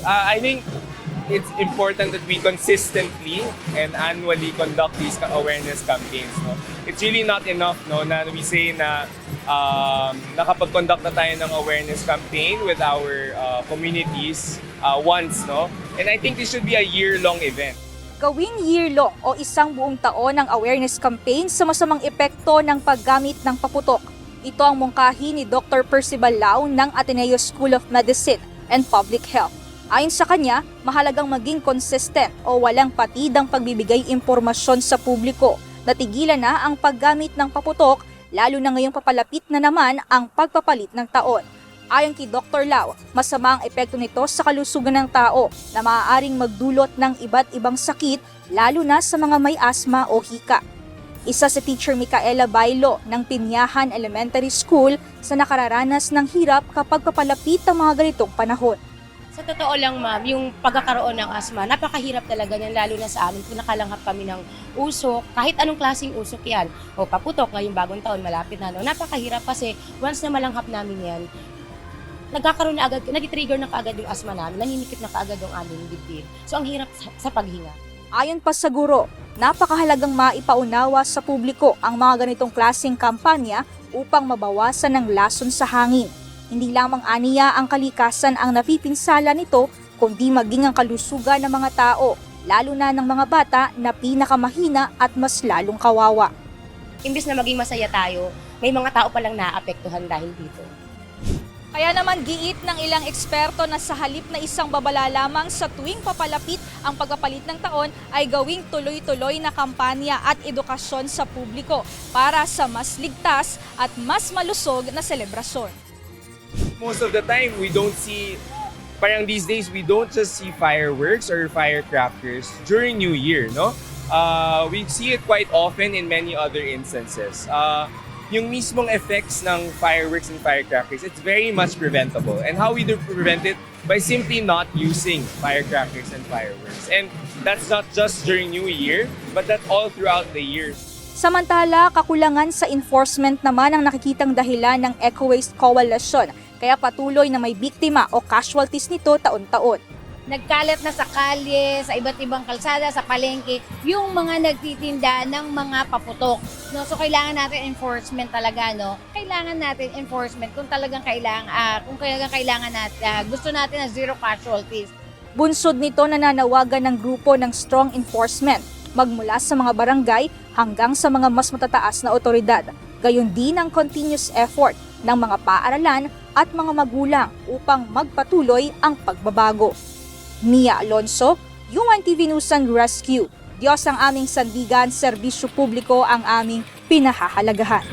I think it's important that we consistently and annually conduct these awareness campaigns. No? It's really not enough no, na we say na nakapag-conduct na tayo ng awareness campaign with our communities once. No? And I think this should be a year-long event. Gawing year-long o isang buong taon ng awareness campaign sa masamang epekto ng paggamit ng paputok. Ito ang mungkahi ni Dr. Percival Lau ng Ateneo School of Medicine and Public Health. Ayon sa kanya, mahalagang maging consistent o walang patidang pagbibigay impormasyon sa publiko. Natigilan na ang paggamit ng paputok, lalo na ngayong papalapit na naman ang pagpapalit ng taon. Ayon kay Dr. Lau, masama ang epekto nito sa kalusugan ng tao na maaaring magdulot ng iba't ibang sakit, lalo na sa mga may asma o hika. Isa si Teacher Micaela Bailo ng Pinyahan Elementary School sa nakararanas ng hirap kapag papalapit ang mga ganitong panahon. Sa totoo lang ma'am, yung pagkakaroon ng asma, napakahirap talaga yan, lalo na sa amin kung nakalanghap kami ng usok, kahit anong klaseng usok yan. O paputok, ngayong bagong taon, malapit na. No? Napakahirap kasi once na malanghap namin yan, nagkakaroon na agad, nag-trigger na kaagad yung asma namin, naninikip na kaagad yung aming dibdib. So ang hirap sa paghinga. Ayon pa sa guro, napakahalagang maipaunawa sa publiko ang mga ganitong klaseng kampanya upang mabawasan ang lason sa hangin. Hindi lamang aniya ang kalikasan ang napipinsala nito, kundi maging ang kalusugan ng mga tao, lalo na ng mga bata na pinakamahina at mas lalong kawawa. Imbis na maging masaya tayo, may mga tao palang naapektuhan dahil dito. Kaya naman giit ng ilang eksperto na sa halip na isang babala lamang sa tuwing papalapit ang pagpapalit ng taon ay gawing tuloy-tuloy na kampanya at edukasyon sa publiko para sa mas ligtas at mas malusog na selebrasyon. Most of the time, we don't see, parang these days, we don't just see fireworks or firecrackers during New Year, no? We see it quite often in many other instances. Yung mismong effects ng fireworks and firecrackers, it's very much preventable. And how we do prevent it? By simply not using firecrackers and fireworks. And that's not just during New Year, but that's all throughout the year. Samantala, kakulangan sa enforcement naman ang nakikitang dahilan ng Eco Waste Coalition, kaya patuloy na may biktima o casualties nito taon-taon. Nagkalat na sa kalye, sa iba't ibang kalsada, sa palengke, yung mga nagtitinda ng mga paputok. No? So kailangan natin enforcement talaga, no? Kailangan natin enforcement kung talagang kailangan natin, gusto natin na zero casualties. Bunsod nito nananawagan ng grupo ng strong enforcement, magmula sa mga barangay hanggang sa mga mas matataas na otoridad. Gayon din ang continuous effort ng mga paaralan at mga magulang upang magpatuloy ang pagbabago. Mia Alonso, UNTV News and Rescue. Diyos ang aming sandigan, serbisyo publiko ang aming pinahahalagahan.